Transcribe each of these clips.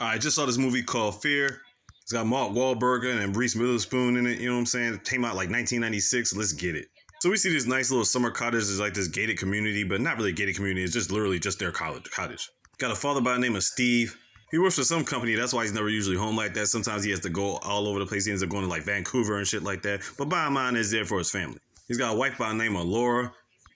I just saw this movie called Fear. It's got Mark Walberg and Reese Witherspoon in it. You know what I'm saying? It came out like 1996. Let's get it. So we see this nice little summer cottage. It's like this gated community, but not really a gated community. It's just literally just their cottage. Got a father by the name of Steve. He works for some company. That's why he's never usually home like that. Sometimes he has to go all over the place. He ends up going to like Vancouver and shit like that. But bottom line is there for his family. He's got a wife by the name of Laura,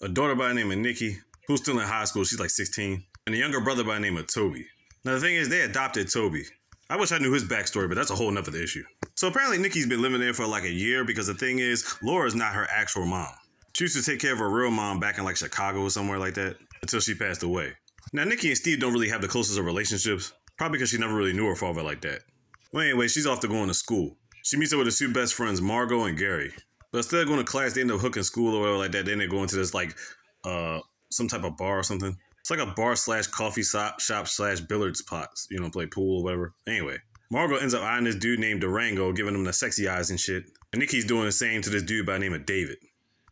a daughter by the name of Nikki, who's still in high school. She's like 16. And a younger brother by the name of Toby. Now the thing is, they adopted Toby. I wish I knew his backstory, but that's a whole nother issue. So apparently Nikki's been living there for like a year because the thing is, Laura's not her actual mom. She used to take care of her real mom back in like Chicago or somewhere like that until she passed away. Now Nikki and Steve don't really have the closest of relationships, probably because she never really knew her father like that. Well anyway, she's off to going to school. She meets up with her two best friends, Margot and Gary. But instead of going to class, they end up hooking school or whatever like that. Then they go into this like, some type of bar or something. It's like a bar / coffee shop / billiards spots, you know, play pool or whatever. Anyway, Margot ends up eyeing this dude named Durango, giving him the sexy eyes and shit. And Nikki's doing the same to this dude by the name of David.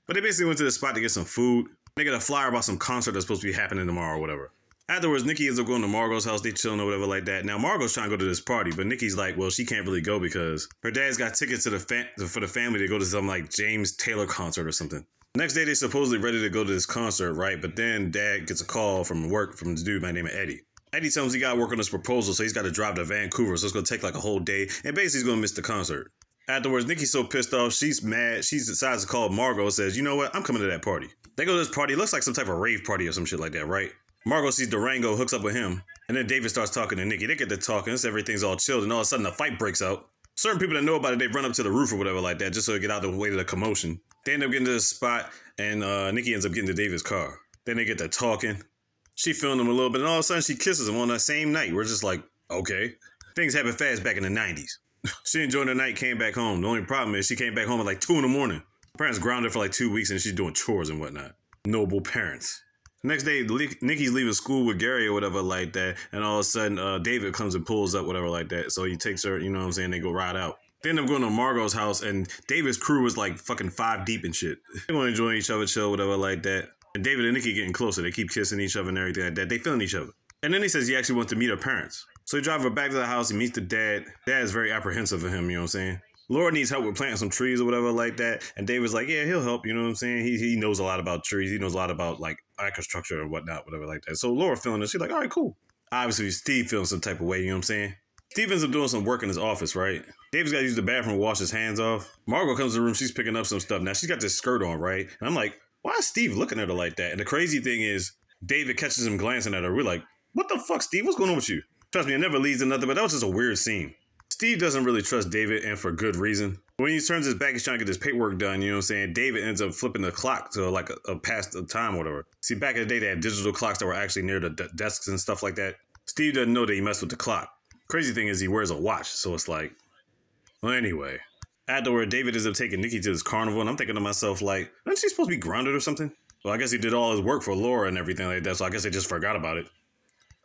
But they basically went to the spot to get some food. They get a flyer about some concert that's supposed to be happening tomorrow or whatever. Afterwards, Nikki ends up going to Margot's house. They chilling or whatever like that. Now, Margot's trying to go to this party, but Nikki's like, well, she can't really go because her dad's got tickets to for the family to go to some like James Taylor concert or something. Next day, they're supposedly ready to go to this concert, right? But then Dad gets a call from work from this dude by the name of Eddie. Eddie tells him he got to work on this proposal, so he's got to drive to Vancouver, so it's going to take like a whole day, and basically he's going to miss the concert. Afterwards, Nikki's so pissed off, she's mad. She decides to call Margot and says, you know what? I'm coming to that party. They go to this party. It looks like some type of rave party or some shit like that, right? Margot sees Durango, hooks up with him, and then David starts talking to Nikki. They get to talking, so everything's all chilled, and all of a sudden a fight breaks out. Certain people that know about it, they run up to the roof or whatever like that, just so they get out of the way of the commotion. They end up getting to the spot, and Nikki ends up getting to David's car. Then they get to talking. She filmed him a little bit, and all of a sudden she kisses him on that same night. We're just like, okay. Things happen fast back in the 90s. She enjoyed the night, came back home. The only problem is she came back home at like 2 in the morning. Her parents grounded for like 2 weeks, and she's doing chores and whatnot. Noble parents. Next day, Nikki's leaving school with Gary or whatever like that, and all of a sudden, David comes and pulls up, whatever like that. So he takes her, you know what I'm saying, they go ride out. They end up going to Margot's house, and David's crew was like fucking 5 deep and shit. They're going to enjoy each other, chill, whatever like that. And David and Nikki getting closer. They keep kissing each other and everything like that. They feeling each other. And then he says he actually wants to meet her parents. So he drives her back to the house. He meets the dad. Dad is very apprehensive of him, you know what I'm saying? Laura needs help with planting some trees or whatever like that. And David's like, yeah, he'll help, you know what I'm saying? He knows a lot about trees. He knows a lot about like agriculture and whatnot, whatever like that. So Laura feeling it. She's like, all right, cool. Obviously, Steve feeling some type of way, you know what I'm saying? Steve ends up doing some work in his office, right? David's got to use the bathroom to wash his hands off. Margot comes to the room. She's picking up some stuff. Now, she's got this skirt on, right? And I'm like, why is Steve looking at her like that? And the crazy thing is, David catches him glancing at her. We're like, what the fuck, Steve? What's going on with you? Trust me, it never leads to nothing, but that was just a weird scene. Steve doesn't really trust David, and for good reason. When he turns his back, he's trying to get this paperwork done, you know what I'm saying? David ends up flipping the clock to like a past the time or whatever. See, back in the day, they had digital clocks that were actually near the desks and stuff like that. Steve doesn't know that he messed with the clock. Crazy thing is he wears a watch, so it's like, well, anyway. Afterward, David ends up taking Nikki to this carnival, and I'm thinking to myself, like, isn't she supposed to be grounded or something? Well, I guess he did all his work for Laura and everything like that, so I guess they just forgot about it.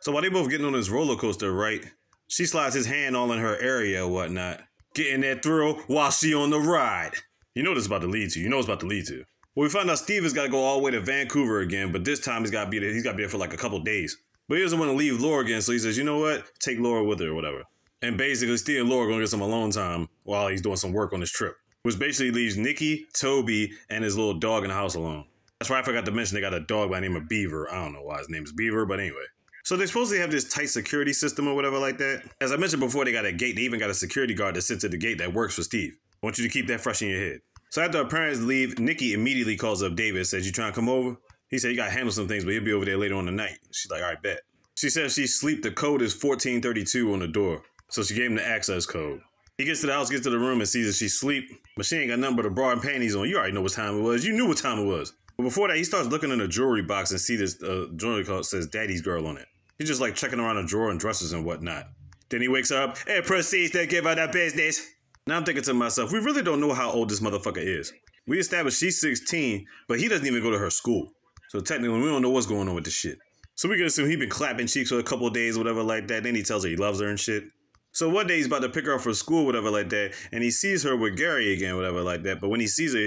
So while they both getting on this roller coaster, right, she slides his hand all in her area or whatnot, getting that thrill while she on the ride. You know what it's about to lead to. You know it's about to lead to. Well, we find out Steve has got to go all the way to Vancouver again, but this time he's got to be there. He's got to be there for like a couple days. But he doesn't want to leave Laura again, so he says, you know what? Take Laura with her or whatever. And basically, Steve and Laura are going to get some alone time while he's doing some work on his trip, which basically leaves Nikki, Toby, and his little dog in the house alone. That's why I forgot to mention they got a dog by the name of Beaver. I don't know why his name is Beaver, but anyway. So they supposedly have this tight security system or whatever like that. As I mentioned before, they got a gate. They even got a security guard that sits at the gate that works for Steve. I want you to keep that fresh in your head. So after her parents leave, Nikki immediately calls up David and says, you trying to come over? He said, you got to handle some things, but he'll be over there later on tonight. She's like, all right, bet. She says she sleep. The code is 1432 on the door. So she gave him the access code. He gets to the house, gets to the room, and sees that she's asleep, but she ain't got nothing but a bra and panties on. You already know what time it was. You knew what time it was. But before that, he starts looking in the jewelry box and see this jewelry card says Daddy's Girl on it. He's just like checking around a drawer and dresses and whatnot. Then he wakes up and proceeds to give her the business. Now I'm thinking to myself, we really don't know how old this motherfucker is. We established she's 16, but he doesn't even go to her school. So technically, we don't know what's going on with this shit. So we can assume he's been clapping cheeks for a couple of days, whatever like that. Then he tells her he loves her and shit. So one day he's about to pick her up for school, whatever like that, and he sees her with Gary again, whatever like that. But when he sees her,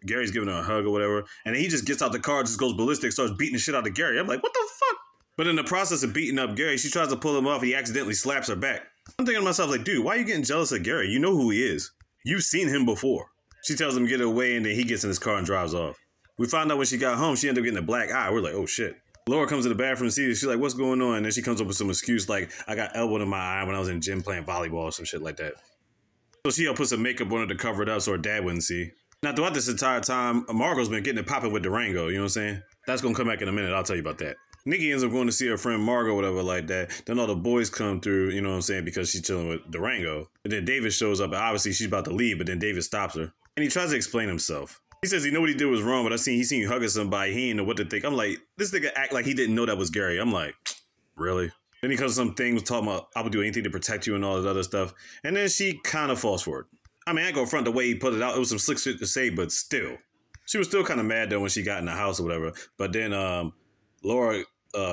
Gary's giving her a hug or whatever, and then he just gets out the car, just goes ballistic, starts beating the shit out of Gary. I'm like, what the fuck? But in the process of beating up Gary, she tries to pull him off and he accidentally slaps her back. I'm thinking to myself, like, dude, why are you getting jealous of Gary? You know who he is. You've seen him before. She tells him to get away and then he gets in his car and drives off. We found out when she got home, she ended up getting a black eye. We're like, oh shit. Laura comes to the bathroom and sees it. She's like, what's going on? And then she comes up with some excuse like, I got elbowed in my eye when I was in gym playing volleyball or some shit like that. So she put some makeup on it to cover it up so her dad wouldn't see. Now, throughout this entire time, Margot's been getting it popping with Durango, you know what I'm saying? That's going to come back in a minute. I'll tell you about that. Nikki ends up going to see her friend Margot, whatever like that. Then all the boys come through, you know what I'm saying, because she's chilling with Durango. And then David shows up, and obviously she's about to leave, but then David stops her. And he tries to explain himself. He says he knew what he did was wrong, but he seen you hugging somebody, he didn't know what to think. I'm like, this nigga act like he didn't know that was Gary. I'm like, really? Then he comes to some things talking about, I would do anything to protect you and all this other stuff. And then she kind of falls for it. I mean, I ain't gonna front the way he put it out. It was some slick shit to say, but still. She was still kind of mad, though, when she got in the house or whatever. But then Laura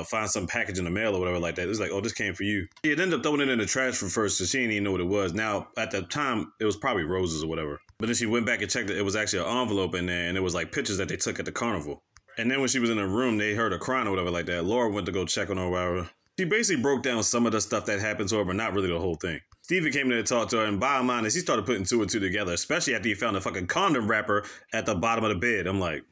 finds some package in the mail or whatever like that. It's like, oh, this came for you. She had ended up throwing it in the trash for first, so she didn't even know what it was. Now, at the time, it was probably roses or whatever. But then she went back and checked it. It was actually an envelope in there, and it was like pictures that they took at the carnival. And then when she was in her room, they heard her crying or whatever like that. Laura went to go check on her or whatever. She basically broke down some of the stuff that happened to her, but not really the whole thing. Steven came in to talk to her, and bottom line is he started putting two and two together, especially after he found a fucking condom wrapper at the bottom of the bed. I'm like,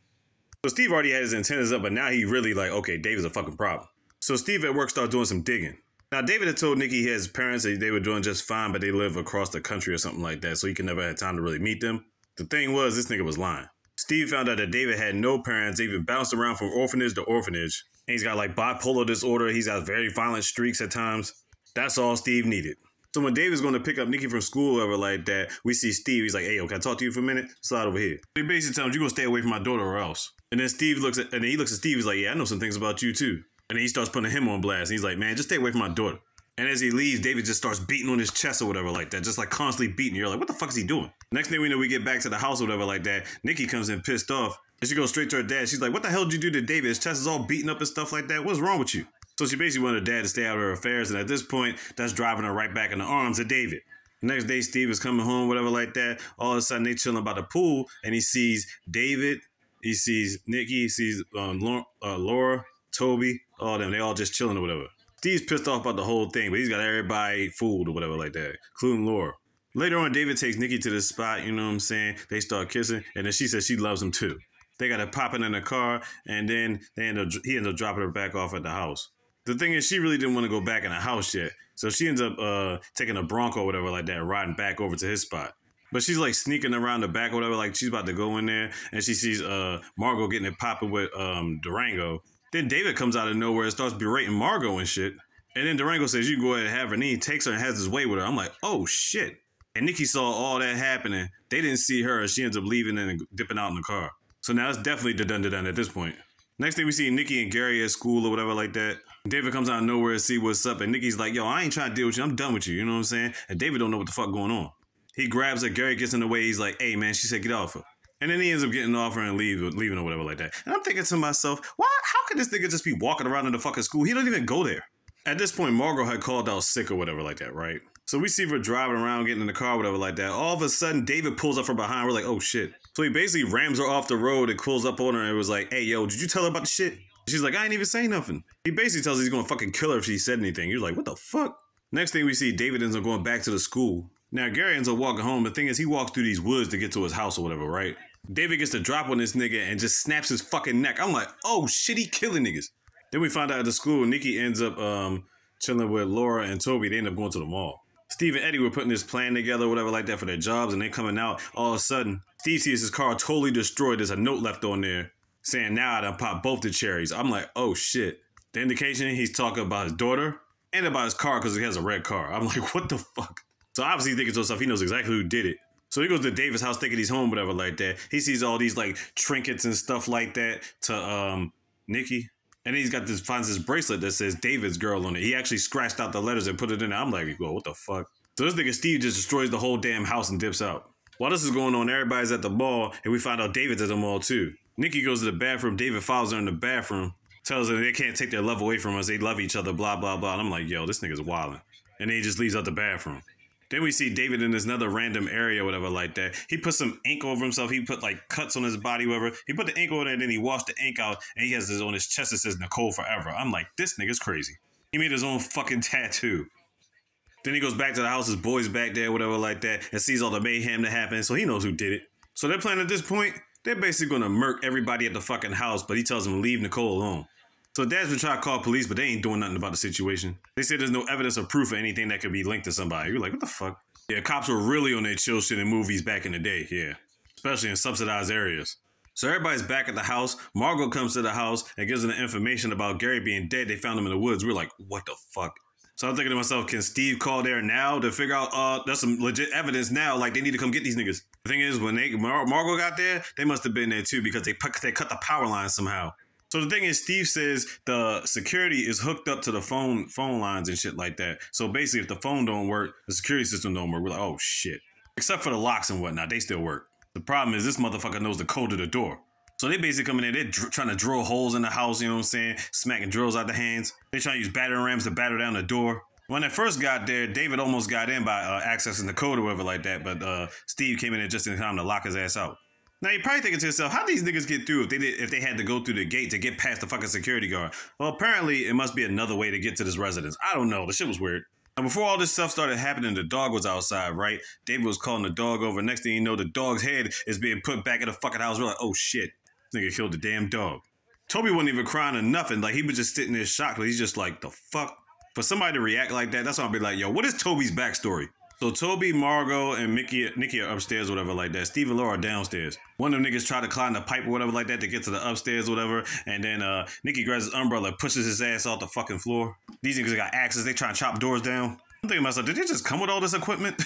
so Steve already had his antennas up, but now he really like, okay, David's a fucking problem. So Steve at work started doing some digging. Now, David had told Nikki his parents that they were doing just fine, but they live across the country or something like that, so he could never have time to really meet them. The thing was, this nigga was lying. Steve found out that David had no parents. They've been bounced around from orphanage to orphanage. And he's got like bipolar disorder. He's got very violent streaks at times. That's all Steve needed. So when David's going to pick up Nikki from school or whatever like that, we see Steve. He's like, hey, yo, can I talk to you for a minute? Slide over here. He basically tells him, you're going to stay away from my daughter or else. And then he looks at Steve. He's like, yeah, I know some things about you too. And then he starts putting him on blast. He's like, man, just stay away from my daughter. And as he leaves, David just starts beating on his chest or whatever like that. Just like constantly beating. You're like, what the fuck is he doing? Next thing we know, we get back to the house or whatever like that. Nikki comes in pissed off. And she goes straight to her dad. She's like, what the hell did you do to David? His chest is all beaten up and stuff like that. What's wrong with you? So she basically wanted her dad to stay out of her affairs. And at this point, that's driving her right back in the arms of David. The next day, Steve is coming home, whatever like that. All of a sudden, they chilling by the pool. And he sees David. He sees Nikki. He sees Laura, Toby, all of them. They all just chilling or whatever. Steve's pissed off about the whole thing, but he's got everybody fooled or whatever like that, including Laura. Later on, David takes Nikki to this spot, you know what I'm saying? They start kissing, and then she says she loves him too. They got it popping in the car, and then he ends up dropping her back off at the house. The thing is, she really didn't want to go back in the house yet, so she ends up taking a Bronco or whatever like that, riding back over to his spot. But she's like sneaking around the back or whatever, like she's about to go in there, and she sees Margot getting it popping with Durango. Then David comes out of nowhere and starts berating Margot and shit. And then Durango says, you can go ahead and have her. And then he takes her and has his way with her. I'm like, oh, shit. And Nikki saw all that happening. They didn't see her. She ends up leaving and dipping out in the car. So now it's definitely done at this point. Next thing we see Nikki and Gary at school or whatever like that. David comes out of nowhere to see what's up. And Nikki's like, yo, I ain't trying to deal with you. I'm done with you. You know what I'm saying? And David don't know what the fuck going on. He grabs her. Gary gets in the way. He's like, hey, man, she said get off her. And then he ends up getting off her and leaving or whatever like that. And I'm thinking to myself, how could this nigga just be walking around in the fucking school? He don't even go there. At this point, Margot had called out sick or whatever like that, right? So we see her driving around, getting in the car, whatever like that. All of a sudden, David pulls up from behind. We're like, oh, shit. So he basically rams her off the road and pulls up on her and was like, hey, yo, did you tell her about the shit? She's like, I ain't even saying nothing. He basically tells her he's going to fucking kill her if she said anything. You're like, what the fuck? Next thing we see, David ends up going back to the school. Now, Gary ends up walking home. The thing is, he walks through these woods to get to his house or whatever, right? David gets to drop on this nigga and just snaps his fucking neck. I'm like, oh, shit, he killing niggas. Then we find out at the school, Nikki ends up chilling with Laura and Toby. They end up going to the mall. Steve and Eddie were putting this plan together, whatever like that, for their jobs, and they coming out. All of a sudden, Steve sees his car totally destroyed. There's a note left on there saying, now I done popped both the cherries. I'm like, oh, shit. The indication, he's talking about his daughter and about his car because he has a red car. I'm like, what the fuck? So obviously thinking to himself, he knows exactly who did it. So he goes to David's house thinking he's home, whatever like that. He sees all these like trinkets and stuff like that to Nikki. And then finds this bracelet that says David's girl on it. He actually scratched out the letters and put it in there. I'm like, whoa, what the fuck? So this nigga Steve just destroys the whole damn house and dips out. While this is going on, everybody's at the mall, and we find out David's at the mall too. Nikki goes to the bathroom. David follows her in the bathroom. Tells her they can't take their love away from us. They love each other, blah, blah, blah. And I'm like, yo, this nigga's wilding. And then he just leaves out the bathroom. Then we see David in this another random area, whatever, like that. He put some ink over himself. He put like cuts on his body, whatever. He put the ink over there, and then he washed the ink out, and he has this on his chest that says Nicole Forever. I'm like, this nigga's crazy. He made his own fucking tattoo. Then he goes back to the house, his boy's back there, whatever, like that, and sees all the mayhem that happened, so he knows who did it. So they're planning at this point, they're basically gonna murk everybody at the fucking house, but he tells them to leave Nicole alone. So Dad's been trying to call police, but they ain't doing nothing about the situation. They say there's no evidence or proof of anything that could be linked to somebody. You're like, what the fuck? Yeah, cops were really on their chill shit in movies back in the day, yeah. Especially in subsidized areas. So everybody's back at the house. Margot comes to the house and gives them the information about Gary being dead. They found him in the woods. We're like, what the fuck? So I'm thinking to myself, can Steve call there now to figure out, there's some legit evidence now, like they need to come get these niggas. The thing is, when Margot got there, they must have been there too because they cut the power line somehow. So the thing is, Steve says the security is hooked up to the phone lines and shit like that. So basically, if the phone don't work, the security system don't work. We're like, oh shit. Except for the locks and whatnot, they still work. The problem is this motherfucker knows the code to the door. So they basically come in there, they're trying to drill holes in the house, you know what I'm saying? Smacking drills out the hands. They trying to use battering rams to batter down the door. When they first got there, David almost got in by accessing the code or whatever like that, but Steve came in there just in time to lock his ass out. Now you're probably thinking to yourself, how these niggas get through if they had to go through the gate to get past the fucking security guard? Well, apparently it must be another way to get to this residence. I don't know. The shit was weird. And before all this stuff started happening, the dog was outside, right? David was calling the dog over. Next thing you know, the dog's head is being put back in the fucking house. We're like, oh shit, this nigga killed the damn dog. Toby wasn't even crying or nothing. Like he was just sitting there shocked. He's just like, the fuck? For somebody to react like that, that's why I'll be like, yo, what is Toby's backstory? So Toby, Margot, and Nikki are upstairs or whatever like that. Steve and Laura are downstairs. One of them niggas tried to climb the pipe or whatever like that to get to the upstairs or whatever. And then Nikki grabs his umbrella, pushes his ass off the fucking floor. These niggas got axes. They try to chop doors down. I'm thinking to myself, did they just come with all this equipment?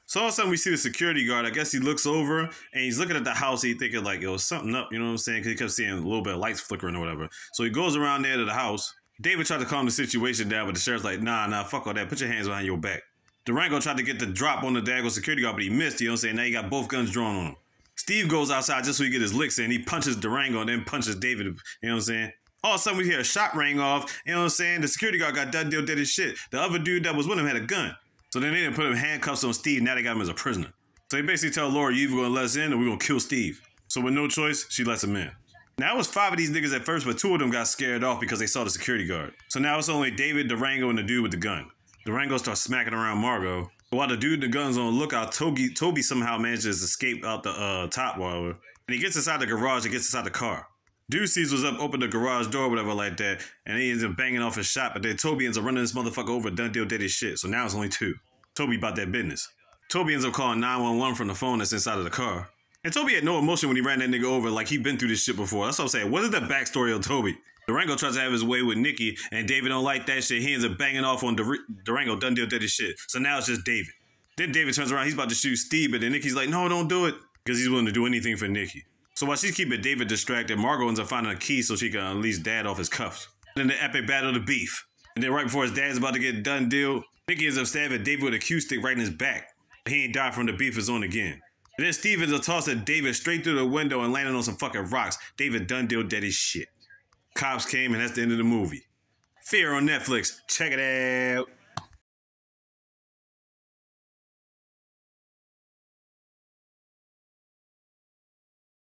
So all of a sudden we see the security guard. I guess he looks over and he's looking at the house. He's thinking like, yo, something up. You know what I'm saying? Because he kept seeing a little bit of lights flickering or whatever. So he goes around there to the house. David tried to calm the situation down, but the sheriff's like, nah, fuck all that. Put your hands behind your back. Durango tried to get the drop on the daggone security guard, but he missed, you know what I'm saying? Now he got both guns drawn on him. Steve goes outside just so he get his licks in. He punches Durango and then punches David, you know what I'm saying? All of a sudden we hear a shot ring off, you know what I'm saying? The security guard got done deal, did his shit. The other dude that was with him had a gun. So then they didn't put him handcuffs on Steve, now they got him as a prisoner. So they basically tell Laura, you either gonna let us in or we're gonna kill Steve. So with no choice, she lets him in. Now it was 5 of these niggas at first, but 2 of them got scared off because they saw the security guard. So now it's only David, Durango, and the dude with the gun. Durango starts smacking around Margot. While the dude with the gun's on lookout, Toby somehow manages to escape out the top wall. And he gets inside the garage and gets inside the car. Dude sees what's up, open the garage door, whatever like that, and he ends up banging off his shot, but then Toby ends up running this motherfucker over, done deal, did his shit. So now it's only 2. Toby about that business. Toby ends up calling 911 from the phone that's inside of the car. And Toby had no emotion when he ran that nigga over, like he'd been through this shit before. That's what I'm saying. What is the backstory of Toby? Durango tries to have his way with Nikki, and David don't like that shit. He ends up banging off on Durango, done deal, did his shit. So now it's just David. Then David turns around, he's about to shoot Steve, but then Nikki's like, no, don't do it. Because he's willing to do anything for Nikki. So while she's keeping David distracted, Margot ends up finding a key so she can unleash Dad off his cuffs. Then the epic battle of the beef. And then right before his dad's about to get done deal, Nikki ends up stabbing David with a cue stick right in his back. He ain't died from the beef is on again. And then Steve ends up tossing David straight through the window and landing on some fucking rocks. David done deal dead as shit. Cops came and that's the end of the movie. Fear on Netflix. Check it out.